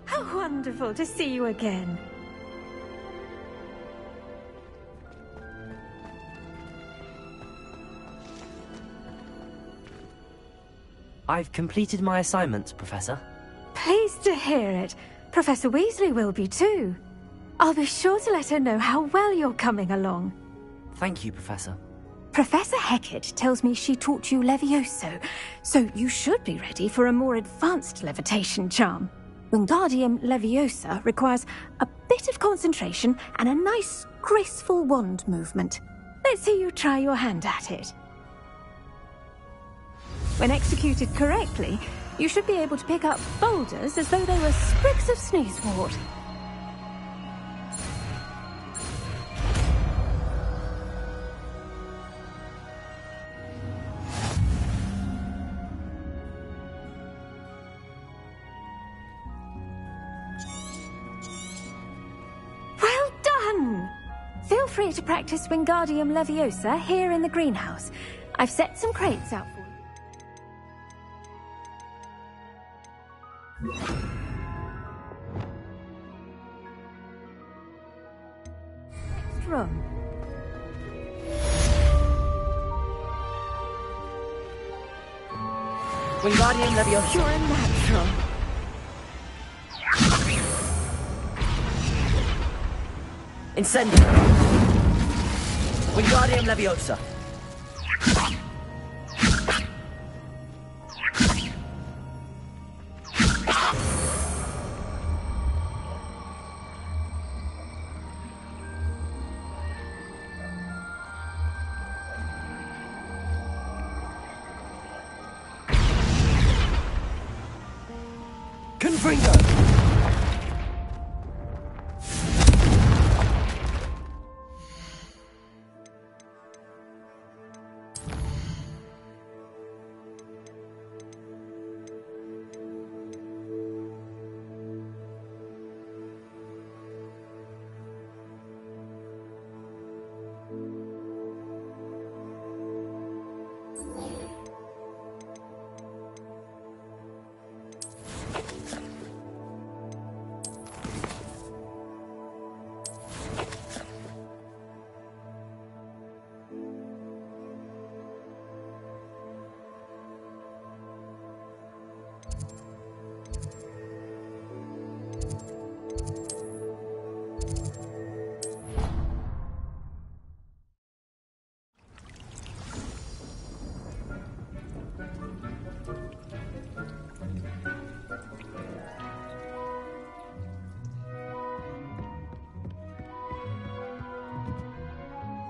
How wonderful to see you again. I've completed my assignments, Professor. Pleased to hear it. Professor Weasley will be too. I'll be sure to let her know how well you're coming along. Thank you, Professor. Professor Hecat tells me she taught you Levioso, so you should be ready for a more advanced levitation charm. Wingardium Leviosa requires a bit of concentration and a nice, graceful wand movement. Let's see you try your hand at it. When executed correctly, you should be able to pick up boulders as though they were sprigs of sneezewort. Well done! Feel free to practice Wingardium Leviosa here in the greenhouse. I've set some crates out for you. Next room. Wingardium Leviosa. You're a natural. Incendio. Wingardium Leviosa. Confringo!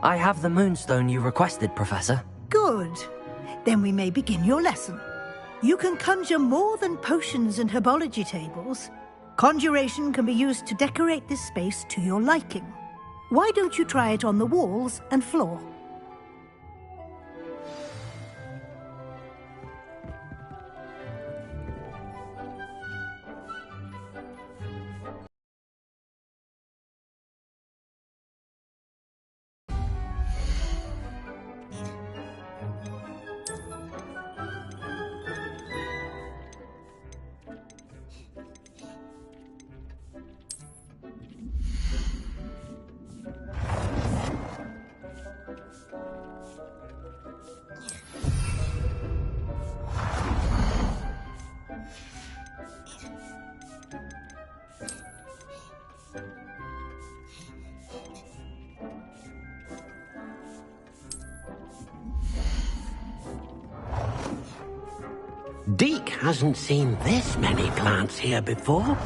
I have the moonstone you requested, Professor. Good. Then we may begin your lesson. You can conjure more than potions and herbology tables. Conjuration can be used to decorate this space to your liking. Why don't you try it on the walls and floor? Deke hasn't seen this many plants here before.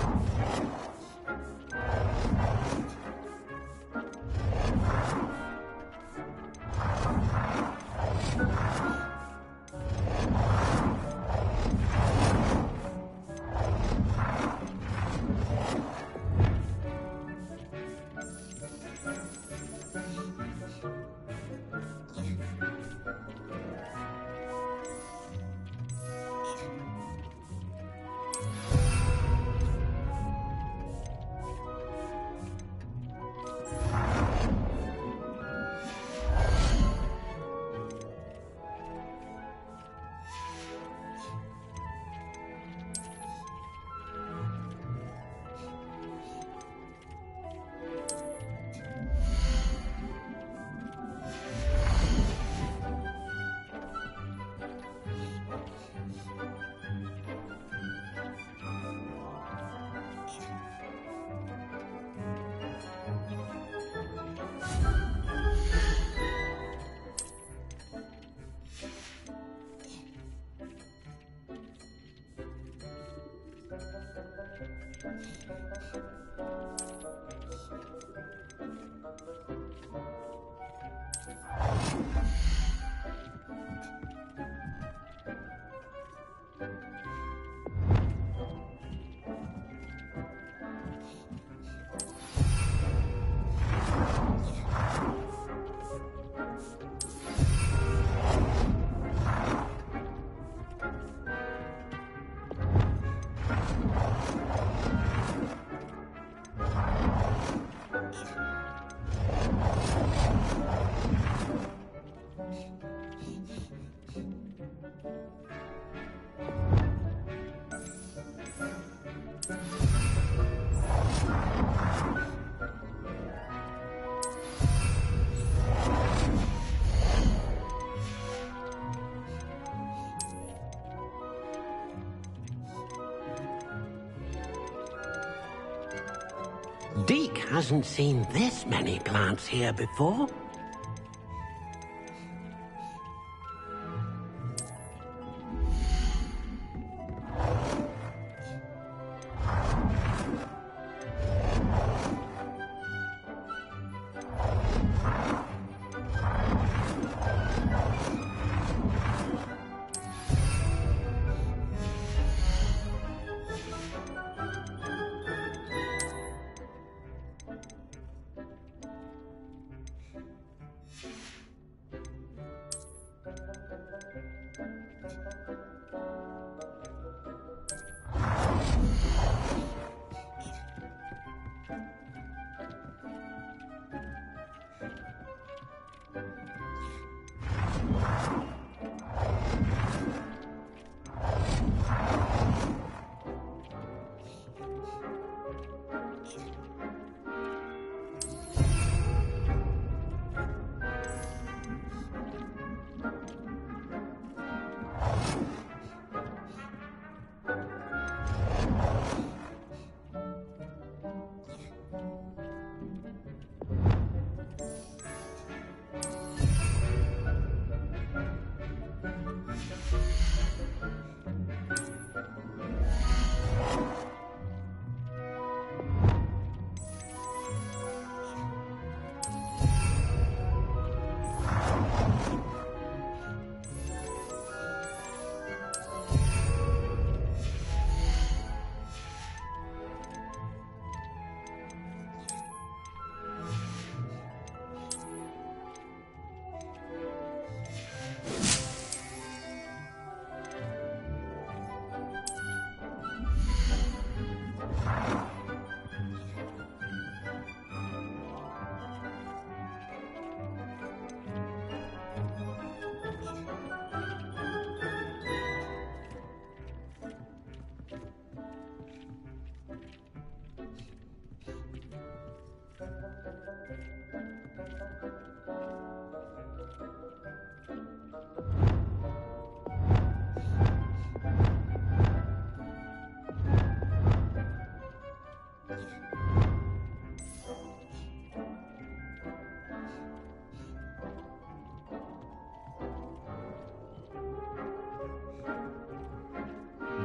Deke hasn't seen this many plants here before.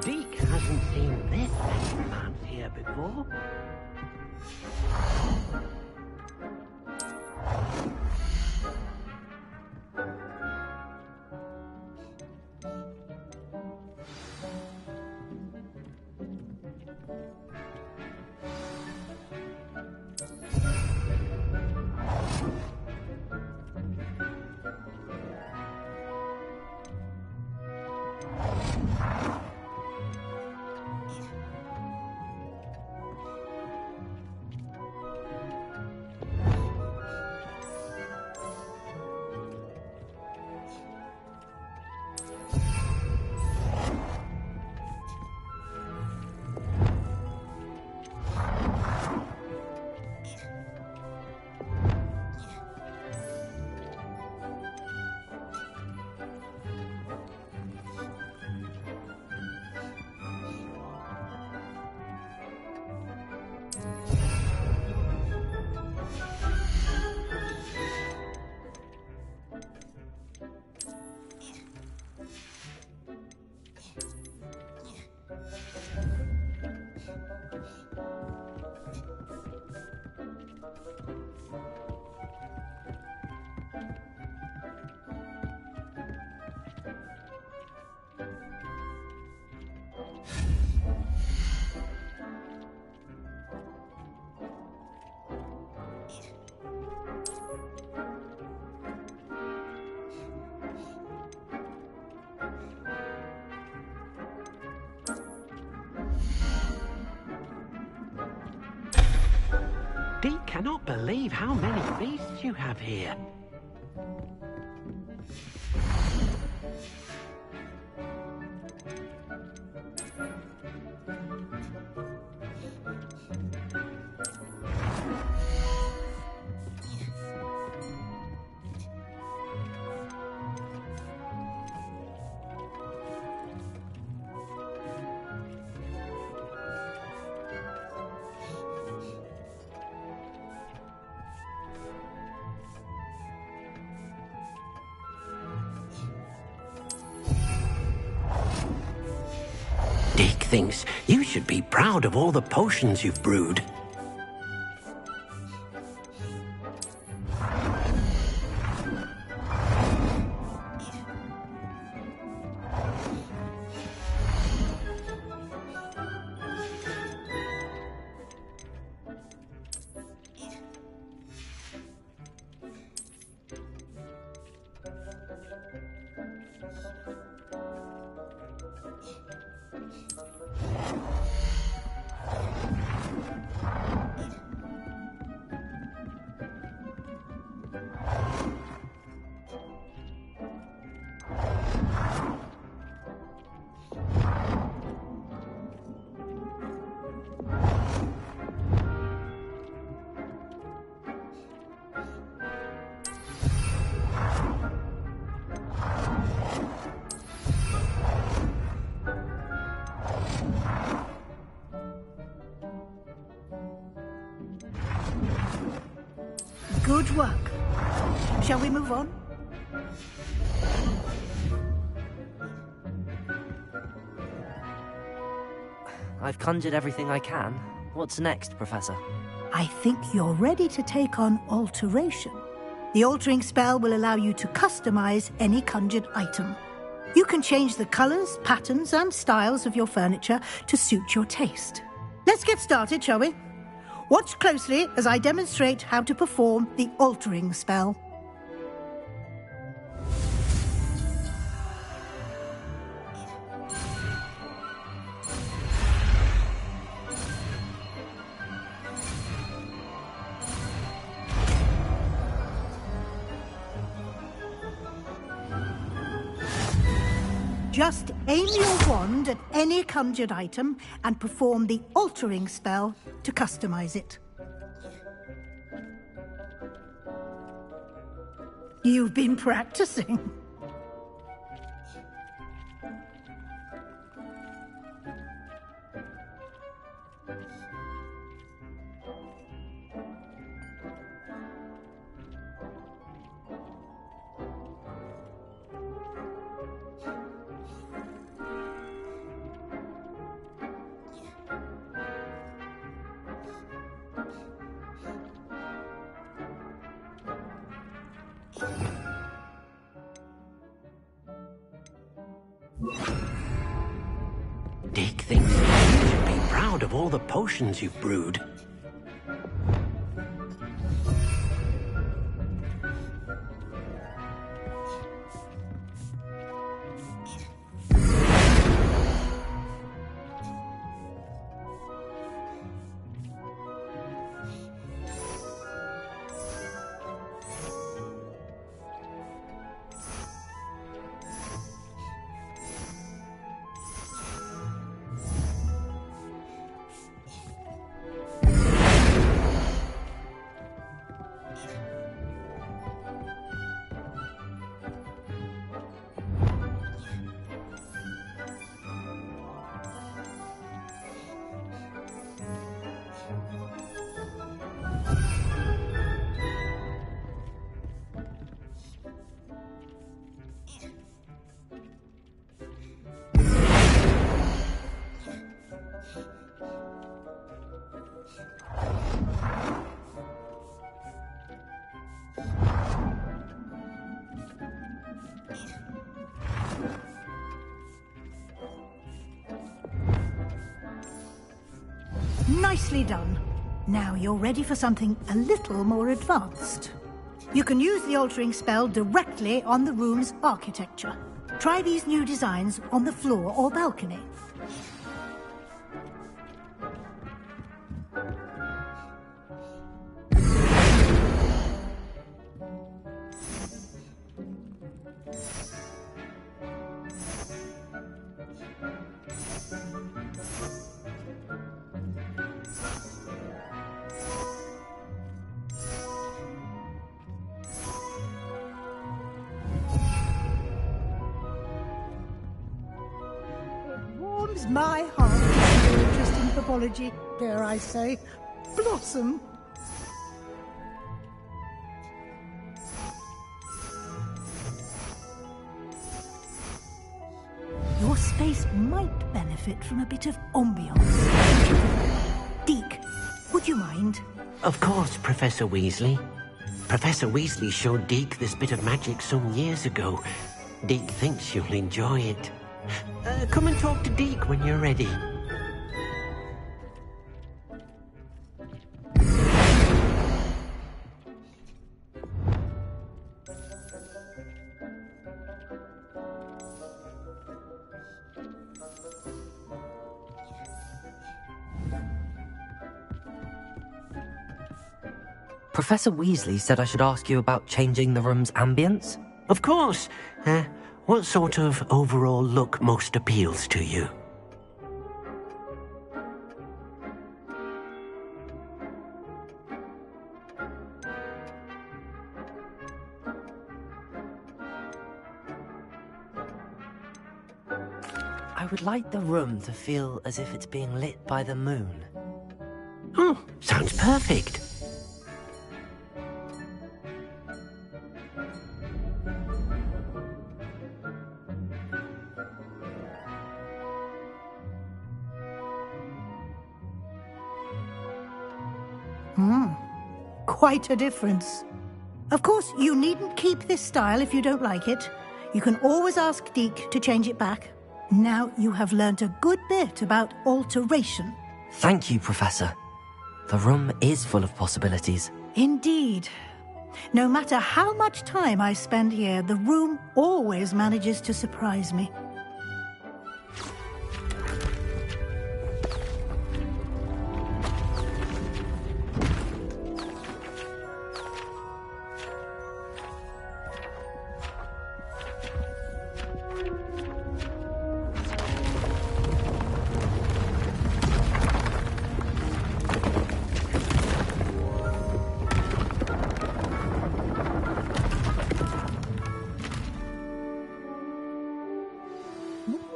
Deke hasn't seen this many plants here before. Deke cannot believe how many beasts you have here. thinks you should be proud of all the potions you've brewed. Good work. Shall we move on? I've conjured everything I can. What's next, Professor? I think you're ready to take on alteration. The altering spell will allow you to customize any conjured item. You can change the colors, patterns, and styles of your furniture to suit your taste. Let's get started, shall we? Watch closely as I demonstrate how to perform the altering spell. Just aim your wand at any conjured item and perform the altering spell to customize it. You've been practicing. Dick thinks you should be proud of all the potions you've brewed. Nicely done. Now you're ready for something a little more advanced. You can use the altering spell directly on the room's architecture. Try these new designs on the floor or balcony. My heart is your interest in pathology, dare I say, blossom. Your space might benefit from a bit of ambiance. Deke, would you mind? Of course, Professor Weasley. Professor Weasley showed Deke this bit of magic some years ago. Deke thinks you'll enjoy it. Come and talk to Deke when you're ready. Professor Weasley said I should ask you about changing the room's ambience? Of course. What sort of overall look most appeals to you? I would like the room to feel as if it's being lit by the moon. Oh, sounds perfect. Quite a difference. Of course, you needn't keep this style if you don't like it. You can always ask Deke to change it back. Now you have learnt a good bit about alteration. Thank you, Professor. The room is full of possibilities. Indeed. No matter how much time I spend here, the room always manages to surprise me.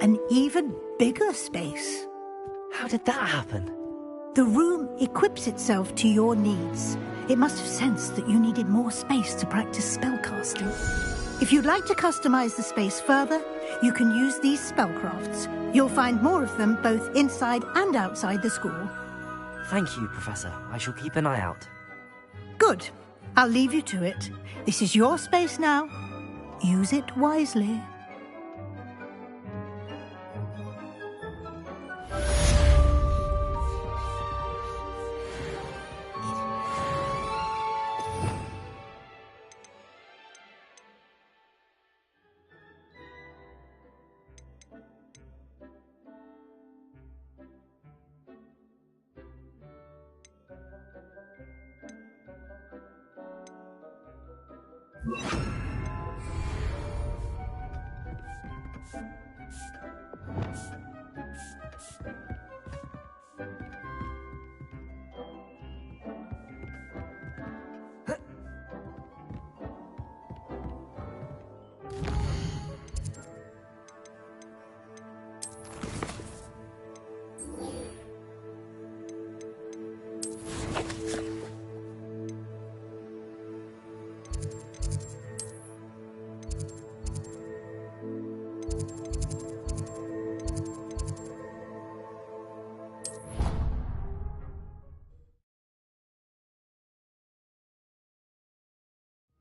An even bigger space. How did that happen? The room equips itself to your needs. It must have sensed that you needed more space to practice spellcasting. If you'd like to customize the space further, you can use these spellcrafts. You'll find more of them both inside and outside the school. Thank you, Professor. I shall keep an eye out. Good. I'll leave you to it. This is your space now. Use it wisely.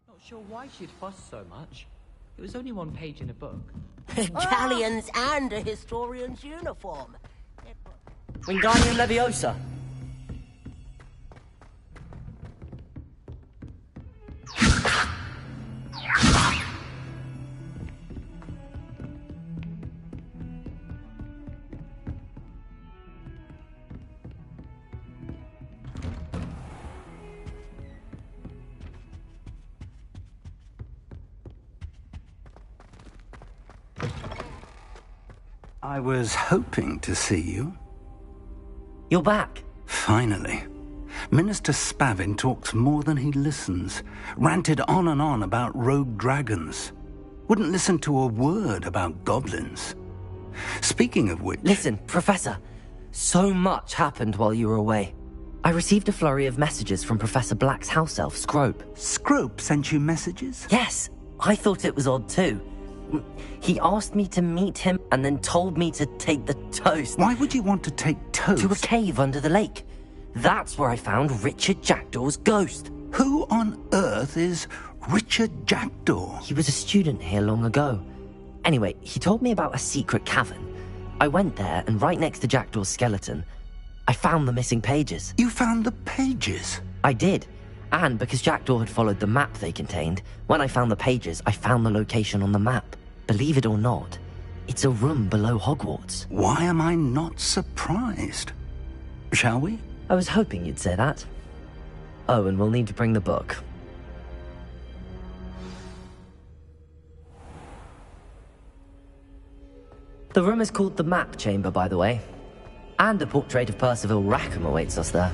Not sure why she'd fuss so much. It was only one page in a book. Galleons and a historian's uniform. Wingardium Leviosa! I was hoping to see you. You're back. Finally. Minister Spavin talks more than he listens. Ranted on and on about rogue dragons. Wouldn't listen to a word about goblins. Speaking of which... Listen, Professor. So much happened while you were away. I received a flurry of messages from Professor Black's house elf, Scrope. Scrope sent you messages? Yes, I thought it was odd too. He asked me to meet him and then told me to take the toast. Why would you want to take toast? To a cave under the lake. That's where I found Richard Jackdaw's ghost. Who on earth is Richard Jackdaw? He was a student here long ago. Anyway, he told me about a secret cavern. I went there, and right next to Jackdaw's skeleton, I found the missing pages. You found the pages? I did. And because Jackdaw had followed the map they contained, when I found the pages, I found the location on the map. Believe it or not, it's a room below Hogwarts. Why am I not surprised? Shall we? I was hoping you'd say that. Oh, and we'll need to bring the book. The room is called the Map Chamber, by the way. And a portrait of Percival Rackham awaits us there.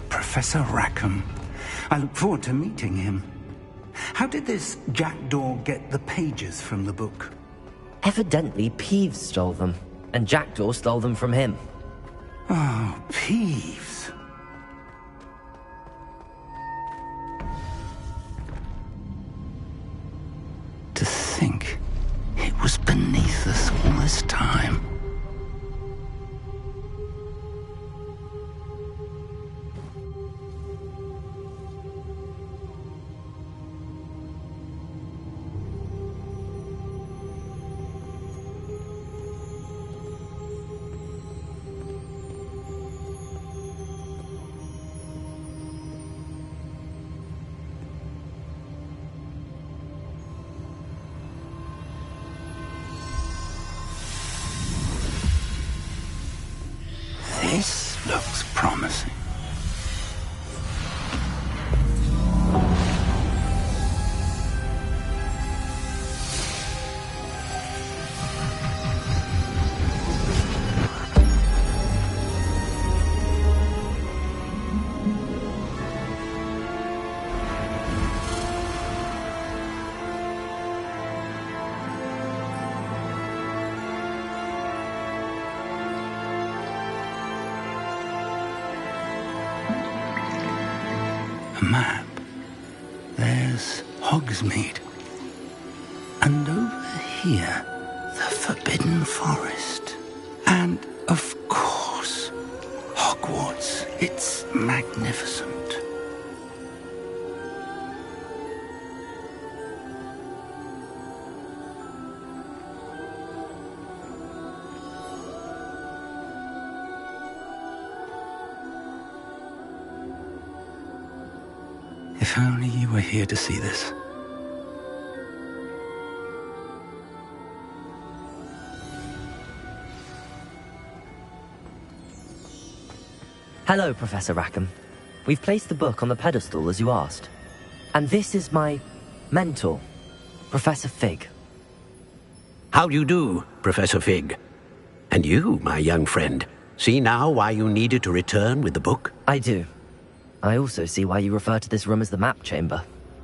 Professor Rackham. I look forward to meeting him. How did this Jackdaw get the pages from the book? Evidently, Peeves stole them, and Jackdaw stole them from him. Oh, Peeves. To think it was beneath us all this time. This looks promising. Map. There's Hogsmeade. And over here, the Forbidden Forest. And, of course, Hogwarts. It's magnificent. If only you were here to see this. Hello, Professor Rackham. We've placed the book on the pedestal as you asked. And this is my mentor, Professor Fig. How do you do, Professor Fig? And you, my young friend, see now why you needed to return with the book? I do. I also see why you refer to this room as the Map Chamber.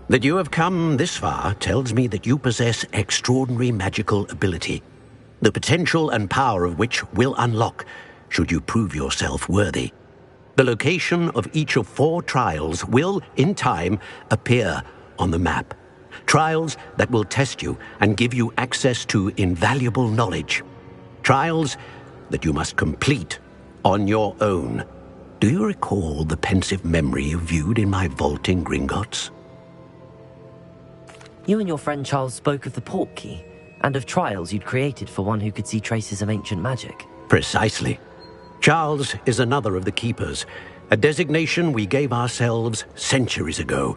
That you have come this far tells me that you possess extraordinary magical ability, the potential and power of which will unlock should you prove yourself worthy. The location of each of 4 trials will, in time, appear on the map. Trials that will test you and give you access to invaluable knowledge. Trials that you must complete on your own. Do you recall the pensive memory you viewed in my vault in Gringotts? You and your friend Charles spoke of the Portkey, and of trials you'd created for one who could see traces of ancient magic. Precisely. Charles is another of the Keepers, a designation we gave ourselves centuries ago,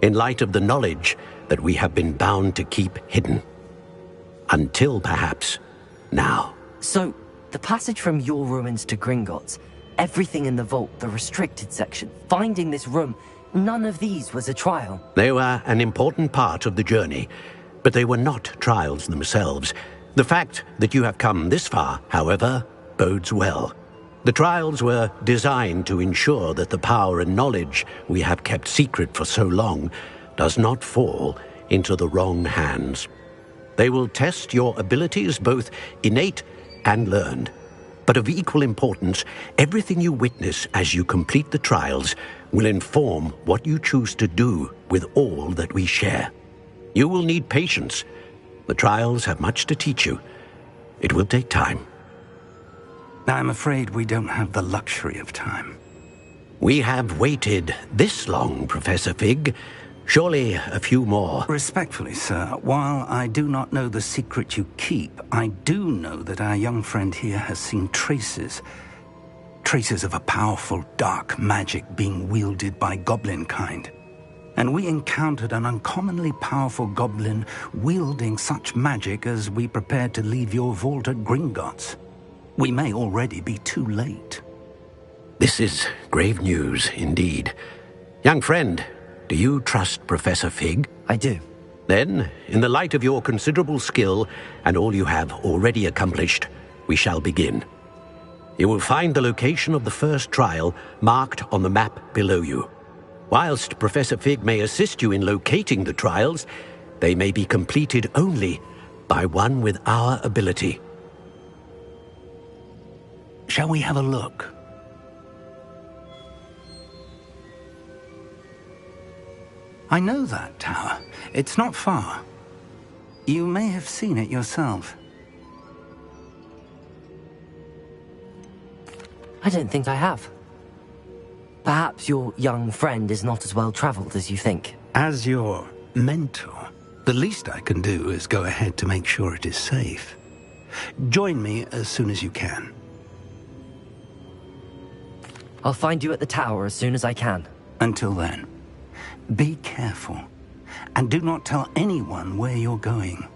in light of the knowledge that we have been bound to keep hidden. Until, perhaps, now. So, the passage from your ruins to Gringotts, everything in the vault, the restricted section, finding this room, none of these was a trial. They were an important part of the journey, but they were not trials themselves. The fact that you have come this far, however, bodes well. The trials were designed to ensure that the power and knowledge we have kept secret for so long does not fall into the wrong hands. They will test your abilities, both innate and learned. But of equal importance, everything you witness as you complete the trials will inform what you choose to do with all that we share. You will need patience, The trials have much to teach you. It will take time. I'm afraid we don't have the luxury of time. We have waited this long, Professor Fig. Surely a few more. Respectfully, sir, while I do not know the secret you keep, I do know that our young friend here has seen traces of a powerful dark magic being wielded by goblin kind. And we encountered an uncommonly powerful goblin wielding such magic as we prepared to leave your vault at Gringotts. We may already be too late. This is grave news indeed. Young friend, do you trust Professor Fig? I do. Then, in the light of your considerable skill and all you have already accomplished, we shall begin. You will find the location of the first trial marked on the map below you. Whilst Professor Fig may assist you in locating the trials, they may be completed only by one with our ability. Shall we have a look? I know that tower. It's not far. You may have seen it yourself. I don't think I have. Perhaps your young friend is not as well traveled as you think. As your mentor, the least I can do is go ahead to make sure it is safe. Join me as soon as you can. I'll find you at the tower as soon as I can. Until then, be careful, and do not tell anyone where you're going.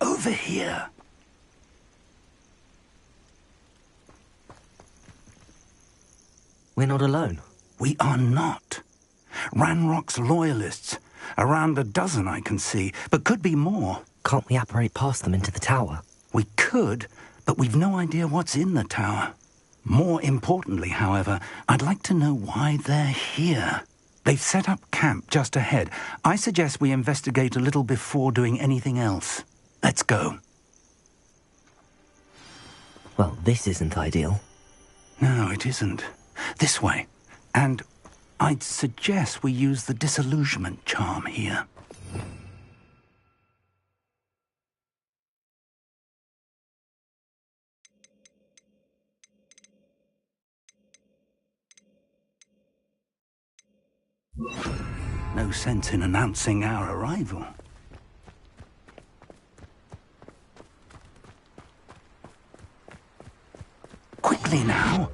Over here. We're not alone. We are not. Ranrock's loyalists. Around a dozen I can see, but could be more. Can't we apparate past them into the tower? We could, but we've no idea what's in the tower. More importantly, however, I'd like to know why they're here. They've set up camp just ahead. I suggest we investigate a little before doing anything else. Let's go. Well, this isn't ideal. No, it isn't. This way. And I'd suggest we use the disillusionment charm here. No sense in announcing our arrival. Quickly now.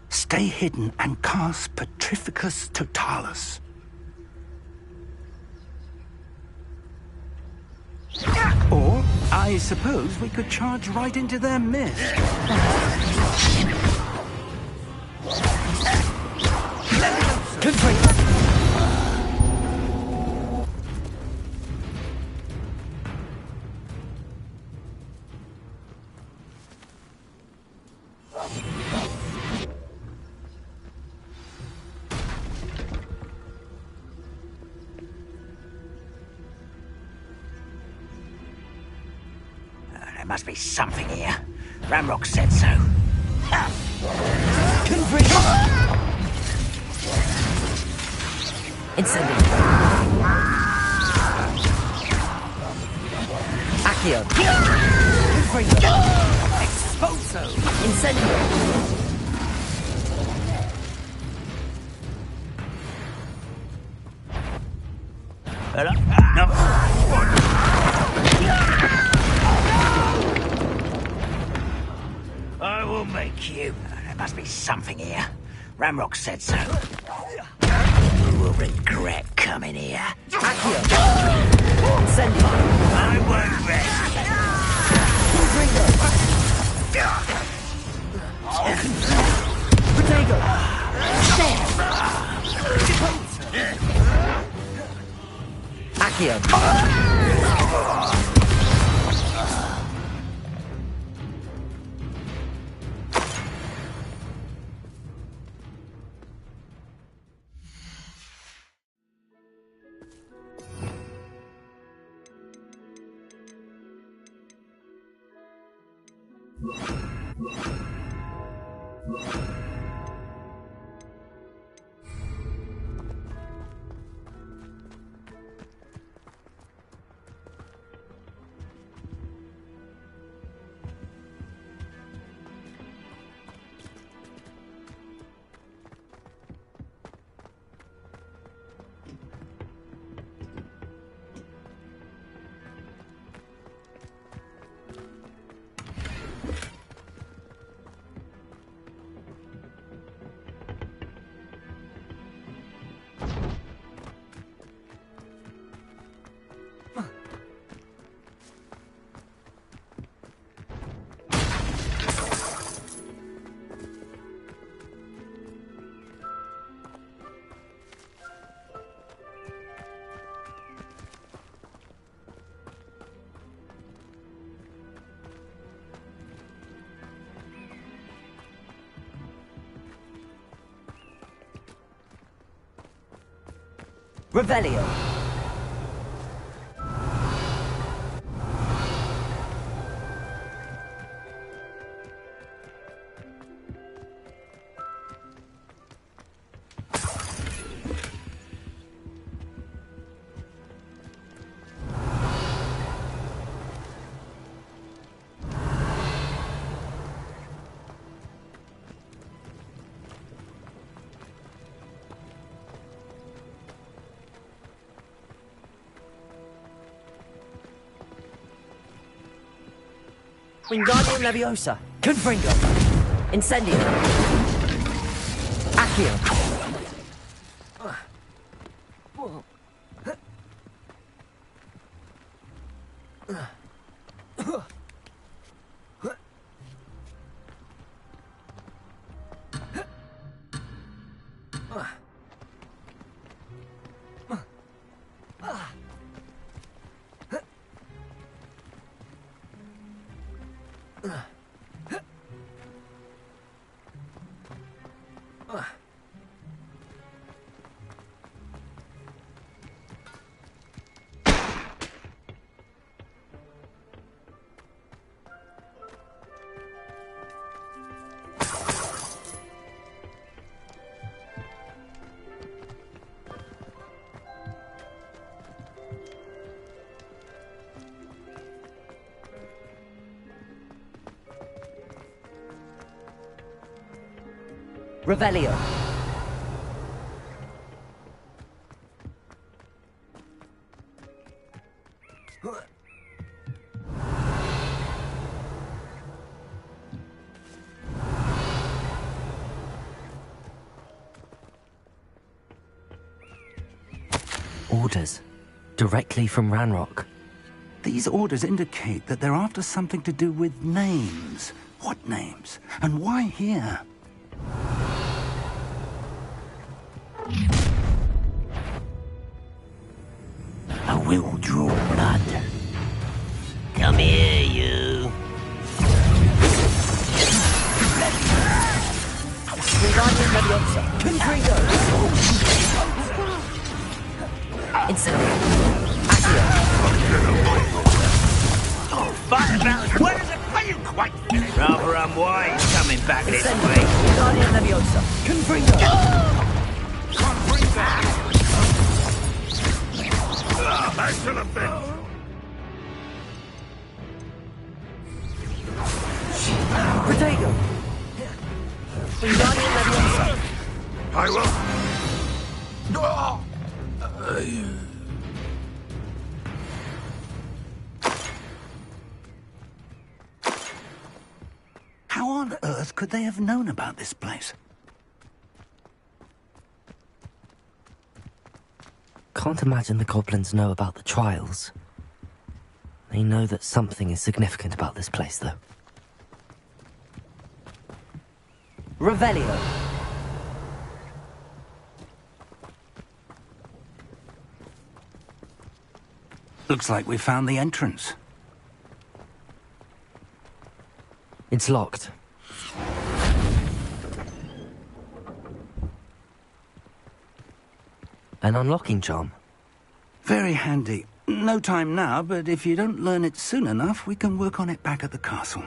Stay hidden and cast Petrificus Totalis. Or, I suppose we could charge right into their mist. There must be something here. Ramrock said so. Incendio. Accio. Exposo. Incendio. I will make you. There must be something here. Ramrock said so. You will regret coming here. Accio. Incendio. I won't rest. Protego. Accio. Revelio. Wingardium Leviosa. Confringo. Incendio. Accio. Revelio. Orders. Directly from Ranrock. These orders indicate that they're after something to do with names. What names? And why here? I will draw blood. Come here, you. Wingardium Leviosa. Confringo. Incendio. Accio. Fight about as well as it feels, quite. Rather unwise coming back this way. Wingardium Leviosa. Confringo. Back to the bench. Protego. Wingardium Leviosa. I will. How on earth could they have known about this place? Can't imagine the goblins know about the trials. They know that something is significant about this place, though. Revelio. Looks like we found the entrance. It's locked. An unlocking charm. Very handy. No time now, but if you don't learn it soon enough, we can work on it back at the castle.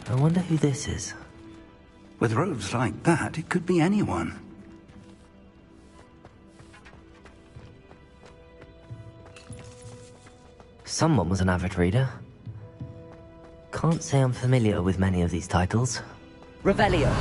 I wonder who this is. With robes like that, it could be anyone. Someone was an avid reader. Can't say I'm familiar with many of these titles. Revelio.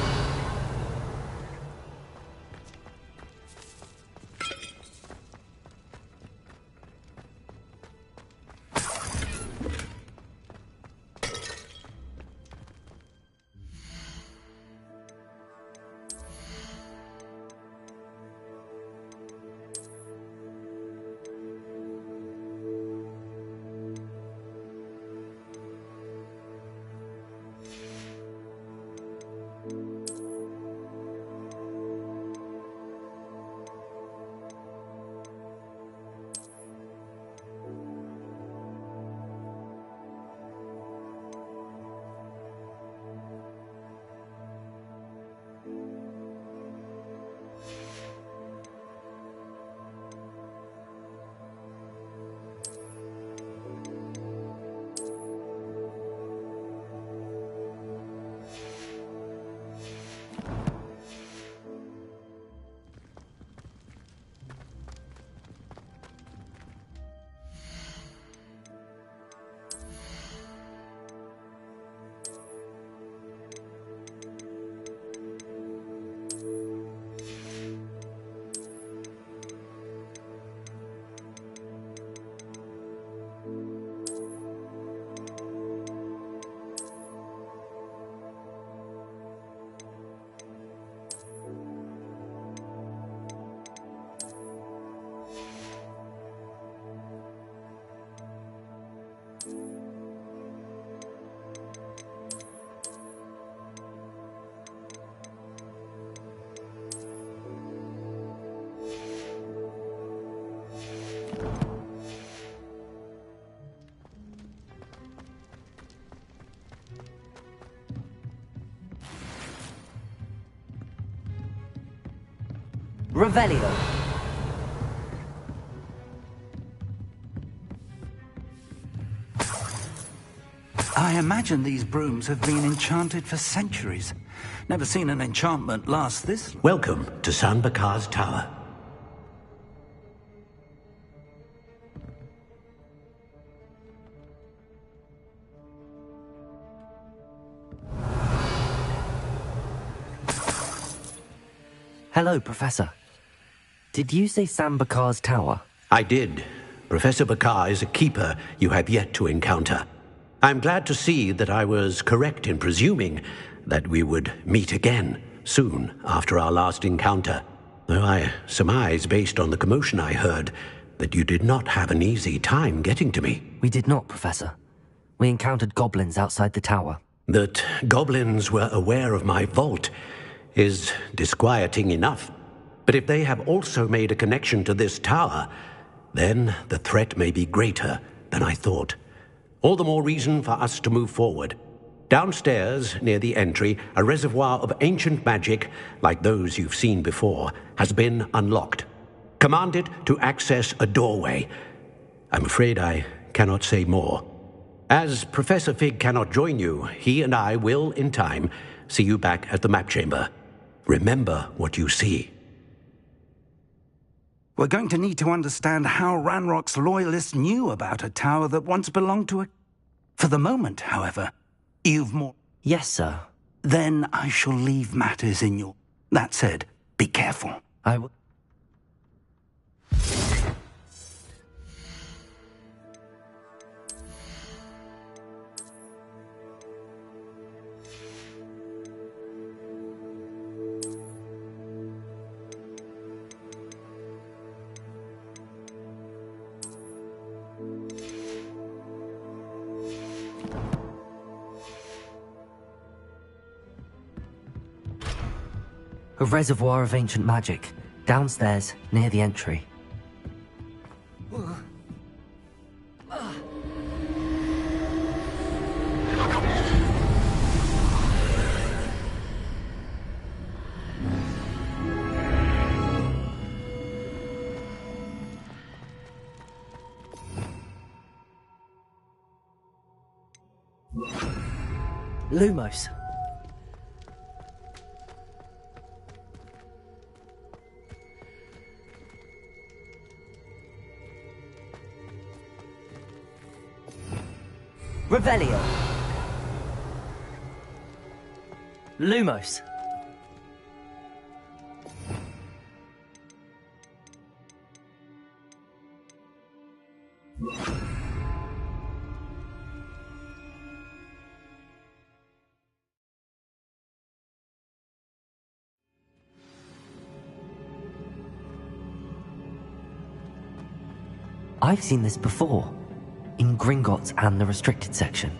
Revelio. I imagine these brooms have been enchanted for centuries. Never seen an enchantment last this long. Welcome to San Bakar's Tower. Hello, Professor. Did you say Sam Bakar's tower? I did. Professor Bakar is a keeper you have yet to encounter. I'm glad to see that I was correct in presuming that we would meet again soon after our last encounter. Though I surmise, based on the commotion I heard, that you did not have an easy time getting to me. We did not, Professor. We encountered goblins outside the tower. That goblins were aware of my vault is disquieting enough. But if they have also made a connection to this tower, then the threat may be greater than I thought. All the more reason for us to move forward. Downstairs, near the entry, a reservoir of ancient magic, like those you've seen before, has been unlocked. Command it to access a doorway. I'm afraid I cannot say more. As Professor Fig cannot join you, he and I will, in time, see you back at the map chamber. Remember what you see. We're going to need to understand how Ranrock's loyalists knew about a tower that once belonged to a... For the moment, however, you've more... Yes, sir. Then I shall leave matters in your... That said, be careful. I will... A reservoir of ancient magic, downstairs, near the entry. Lumos. Revelio. Lumos. I've seen this before, in Gringotts and the restricted section.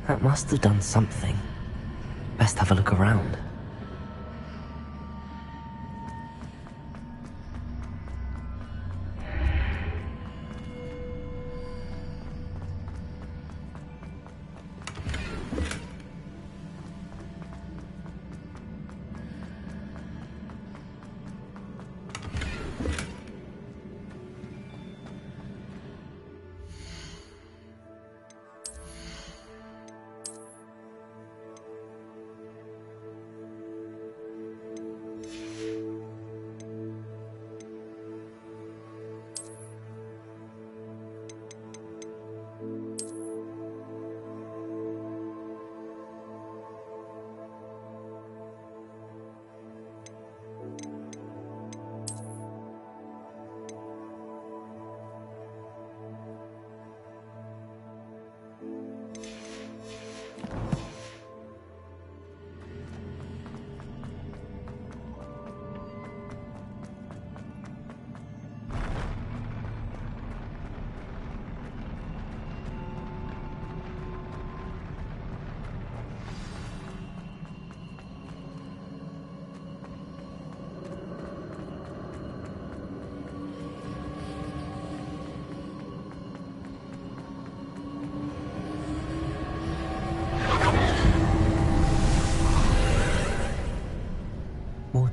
That must have done something. Best have a look around.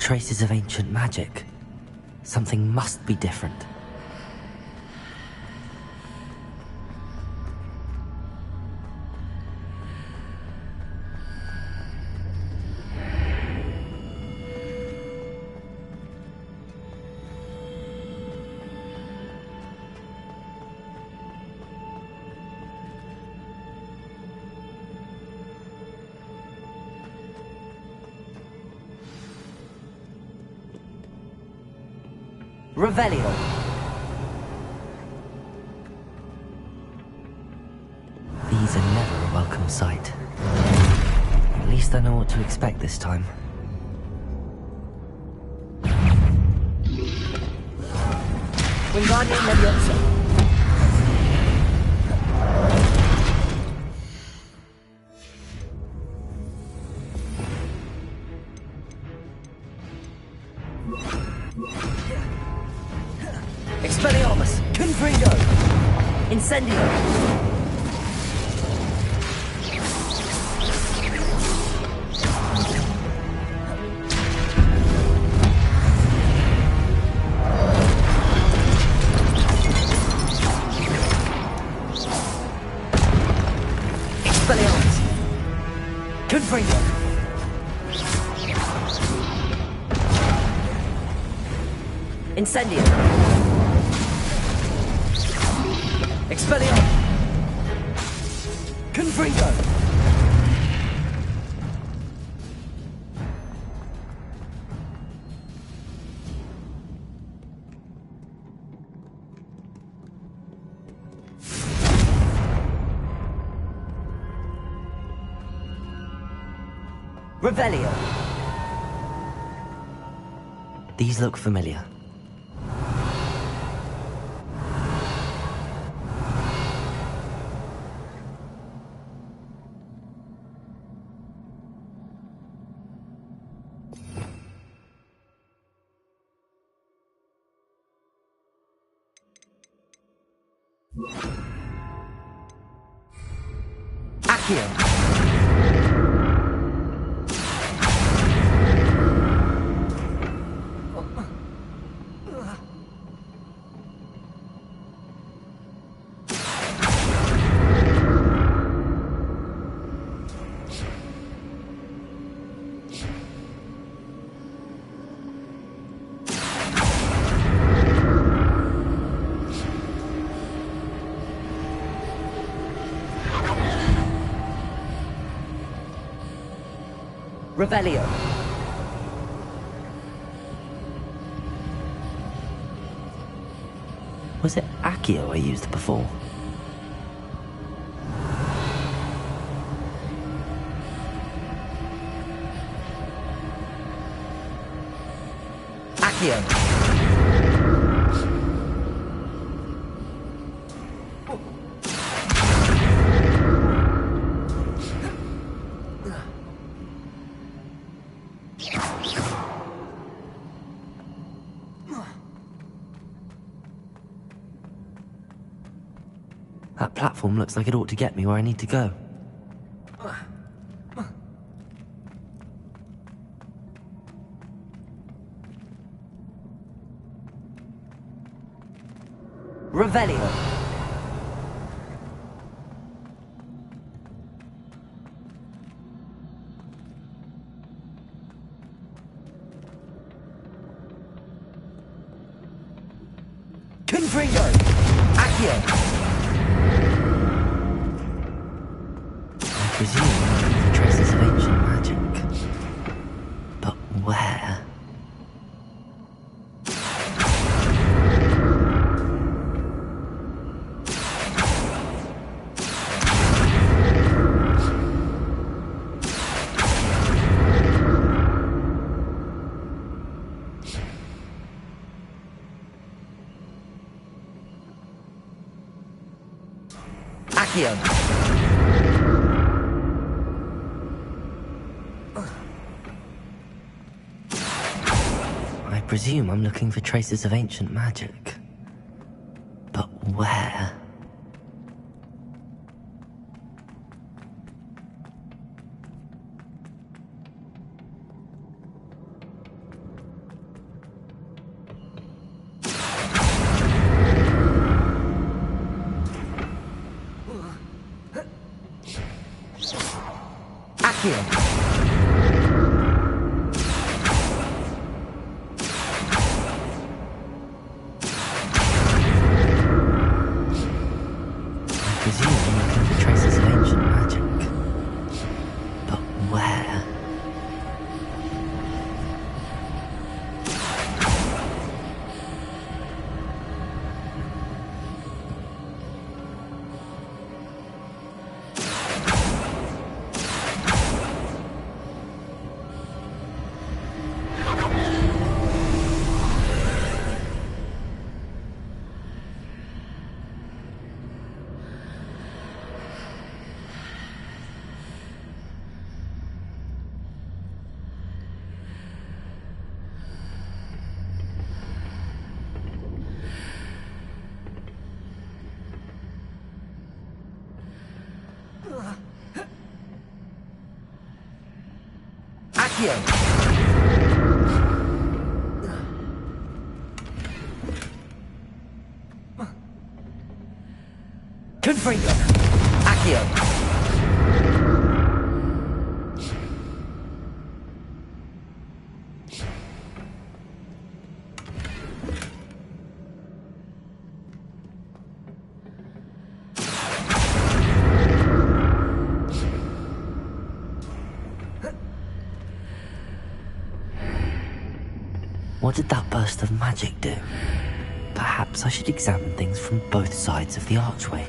traces of ancient magic. Something must be different. Revelio. These are never a welcome sight. At least I know what to expect this time. Wingardium Leviosa. Expelliarmus! Confringo! Incendio! Expelliarmus! Confringo! Incendio! Expelliarmus! Confringo! Revelio! These look familiar. Accio! Revelio. Was it Accio I used before? Accio. That platform looks like it ought to get me where I need to go. Revelio. Confringo. Accio. I presume the traces of ancient magic. But where? Accio. I presume I'm looking for traces of ancient magic. But where? Accio! I presume we're looking for traces of ancient magic. But where? Accio! Confringo! Accio! What did that burst of magic do? Perhaps I should examine things from both sides of the archway.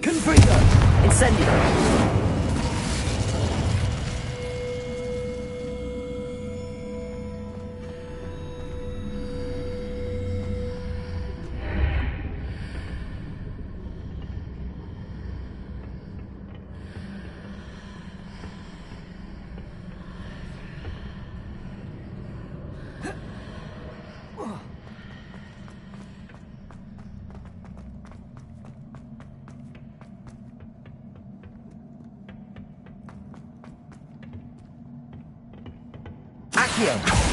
Confringo! Incendio! Accio!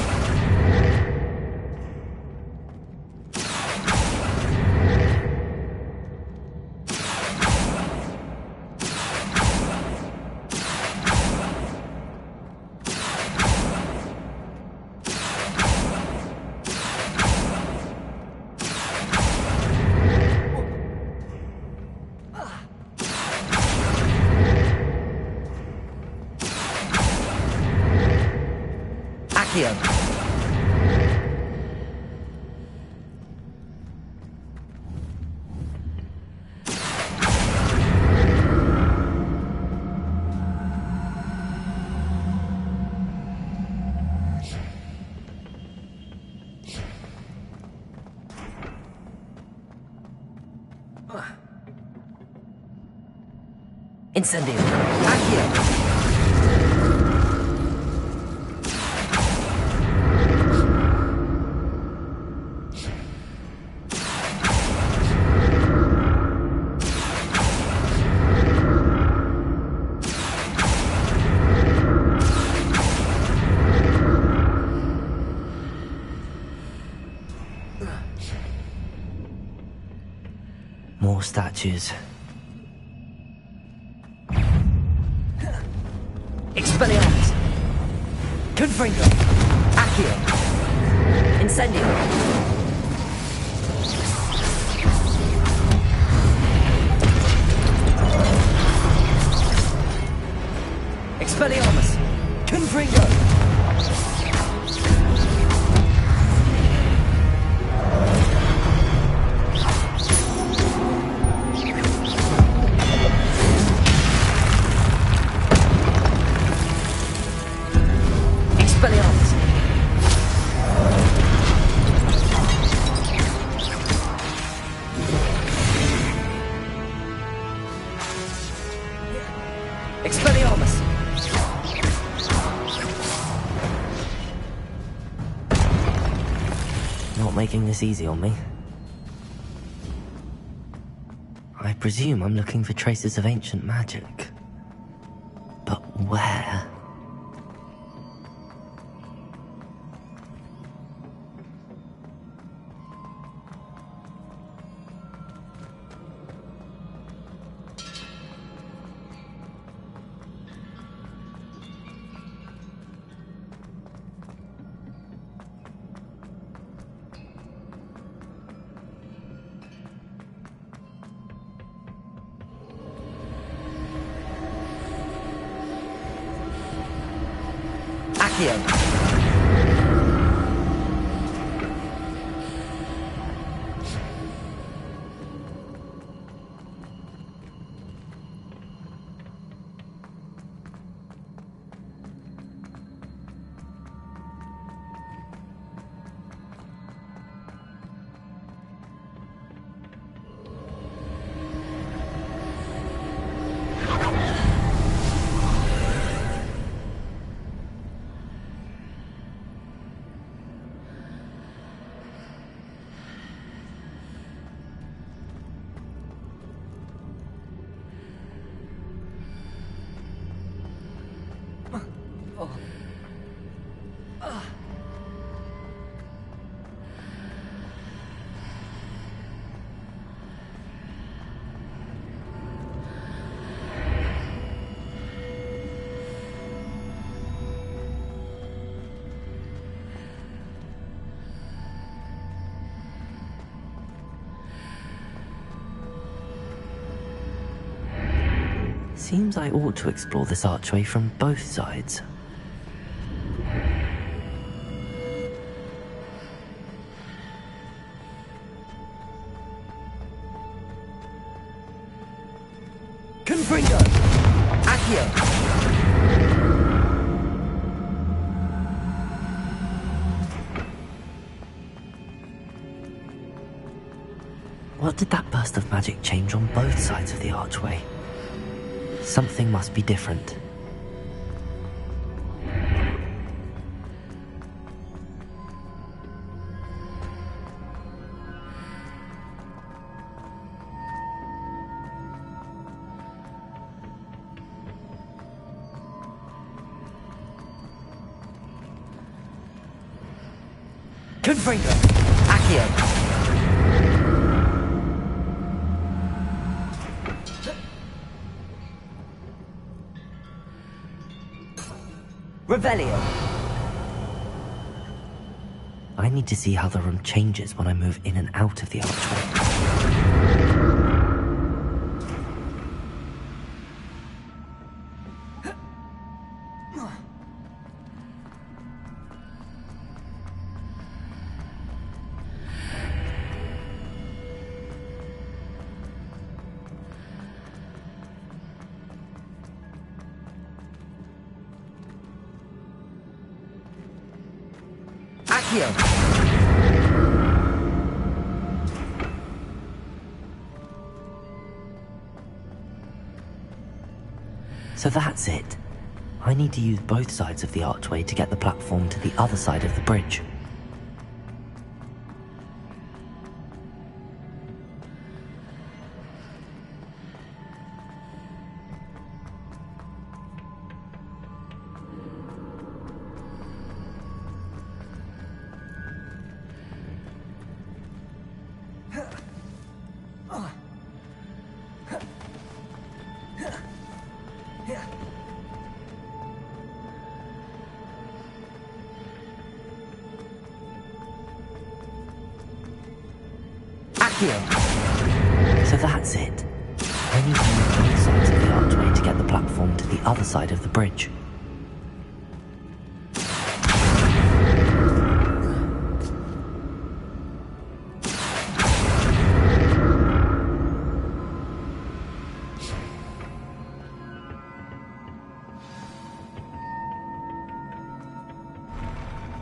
Accio! Incendio! Accio! More statues. Expelliarmus! Confringo! Accio! Incendio! Expelliarmus! Confringo! Expelliarmus! Expelliarmus! making this easy on me. I presume I'm looking for traces of ancient magic. But where? Accio! Seems I ought to explore this archway from both sides. Confringo! Accio! What did that burst of magic change on both sides of the archway? Something must be different. Confringo! Accio! Revelio! I need to see how the room changes when I move in and out of the archway. So that's it. I need to use both sides of the archway to get the platform to the other side of the bridge. So that's it. I need to use both sides of the archway to get the platform to the other side of the bridge.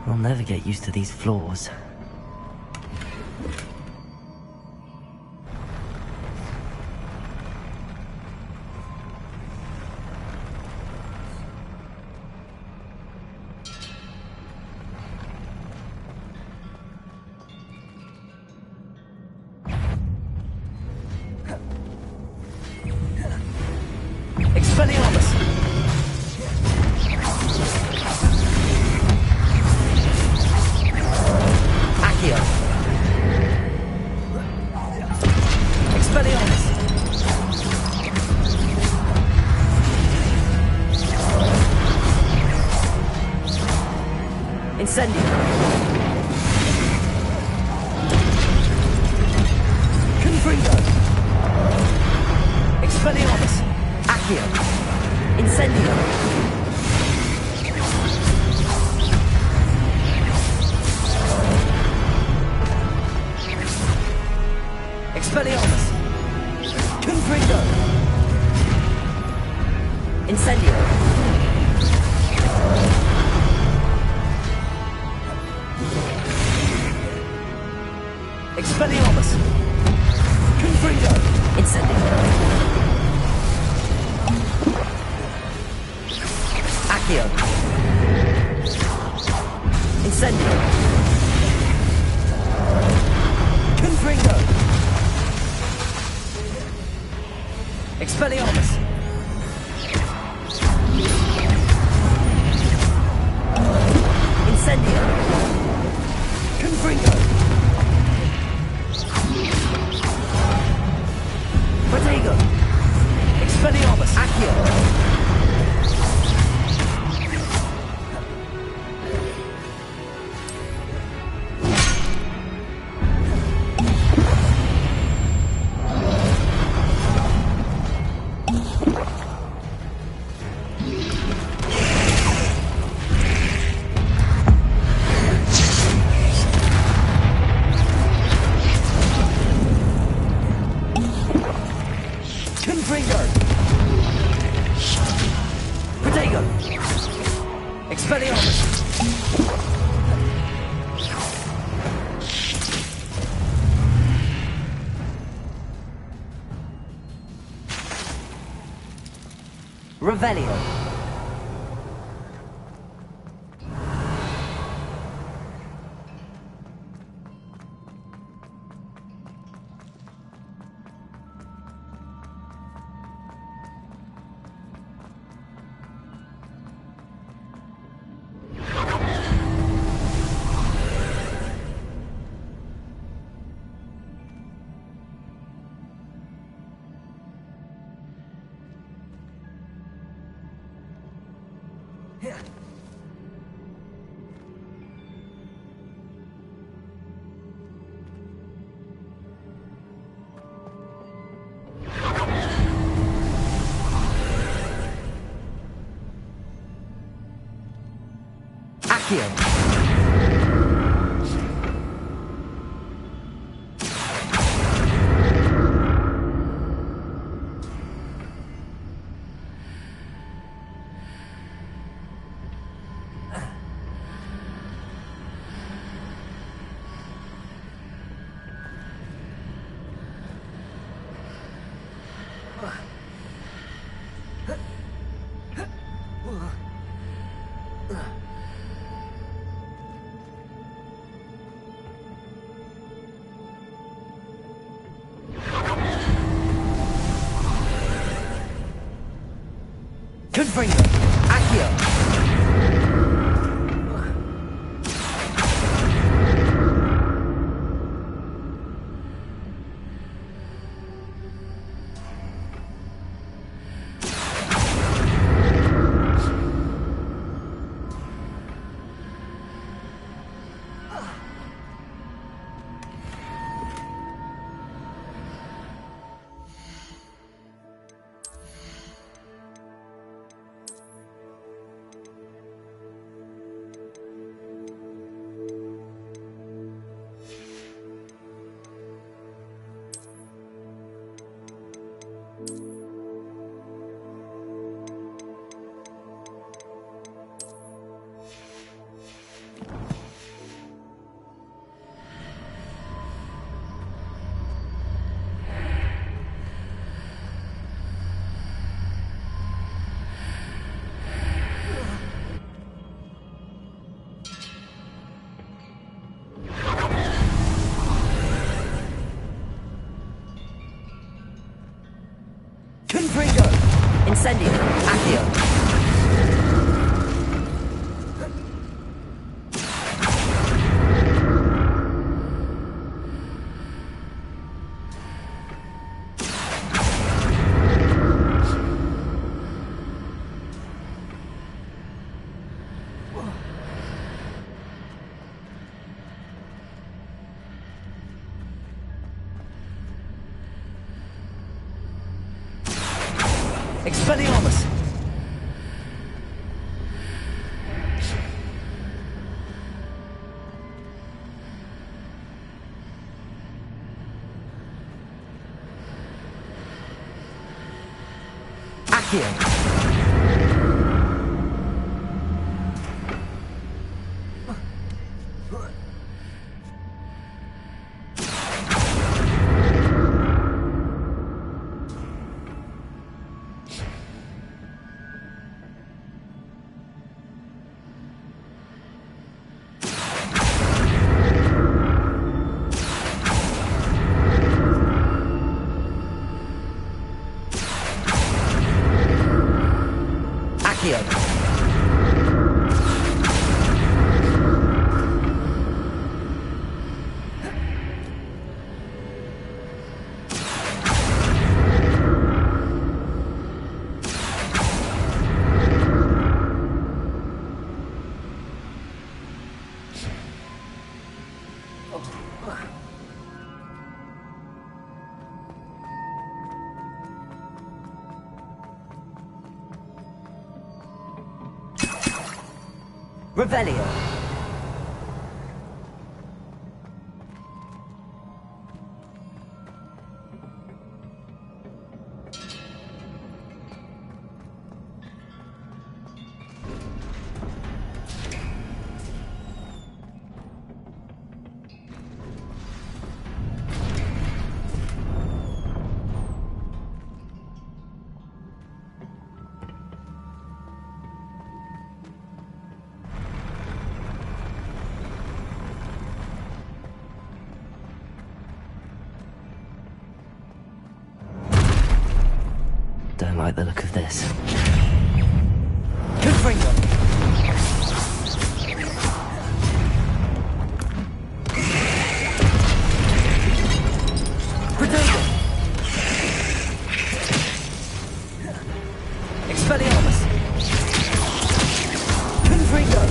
I'll never get used to these floors. Incendio. Confringo. Expelliarmus. Accio. Incendio. Expelliarmus. Confringo. Incendio. Expelliarmus. Confringo. Incendio. Accio. Incendio. Confringo. Expelliarmus. Incendio. Confringo. Protego. Expelliarmus. Accio. Confringo. Protego. Expelliarmus. Revelio. Accio. Confringo. Accio. Confringo. Incendio. Accio. Expelliarmus! Accio! Revelio. Don't like the look of this. Confringo! Protego! Expelliarmus! Confringo!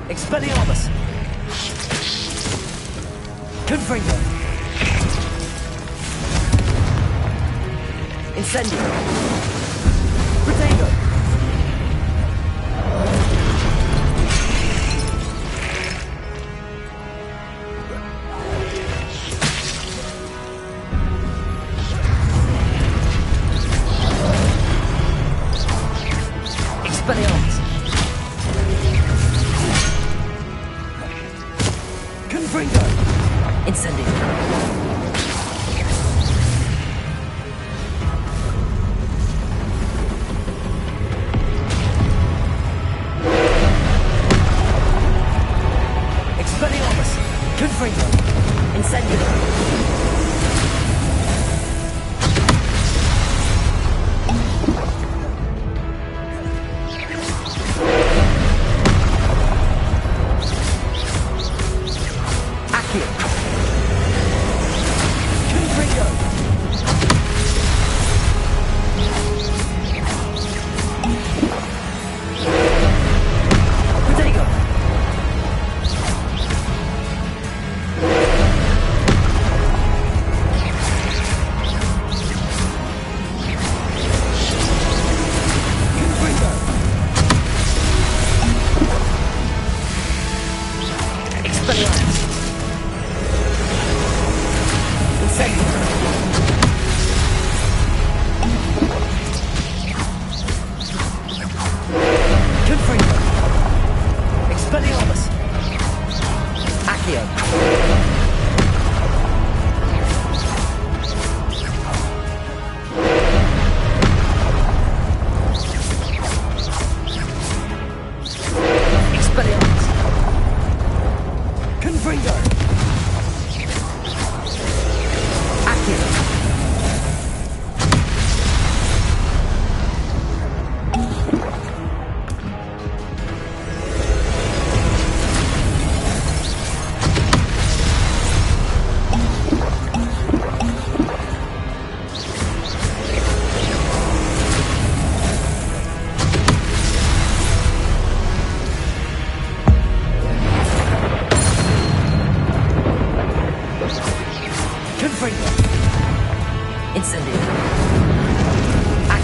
Expelliarmus! Confringo! Incendio! Protego! Expelliarmus! Confringo! Incendio!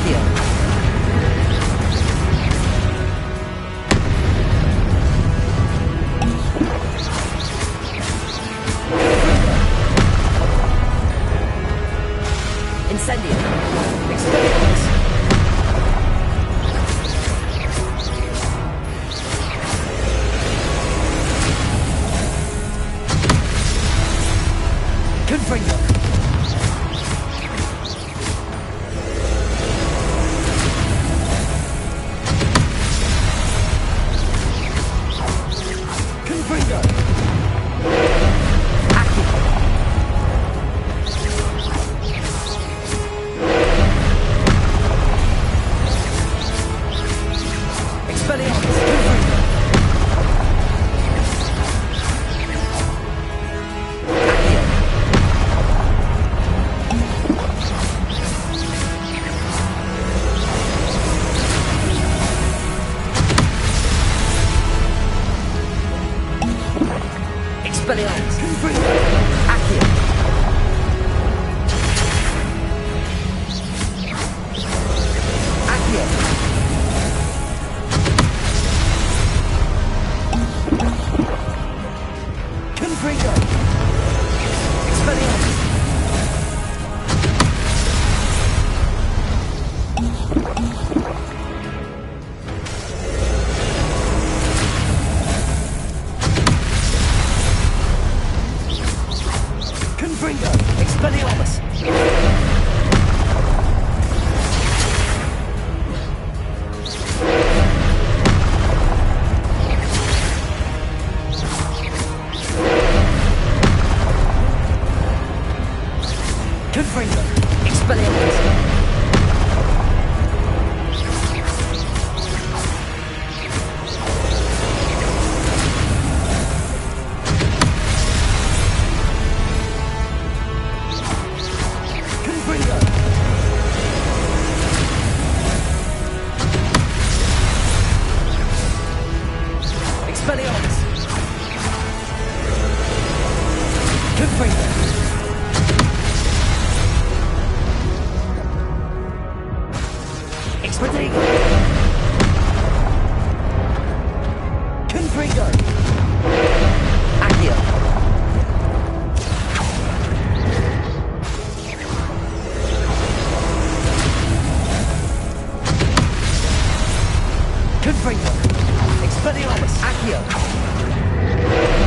Accio. Incendio. Expelliarmus. Confringo. Confringo. Accio. Expelliarmus. Confringo. Accio. Expelliarmus. Confringo. Accio. Accio. Confringo. Expelliarmus. Confringo. Expelliarmus. Confringo. Expelliarmus. Confringo. Expelliarmus. Confringo. Expedito. Confringo. Accio. Confringo. Expelliarmus. Accio.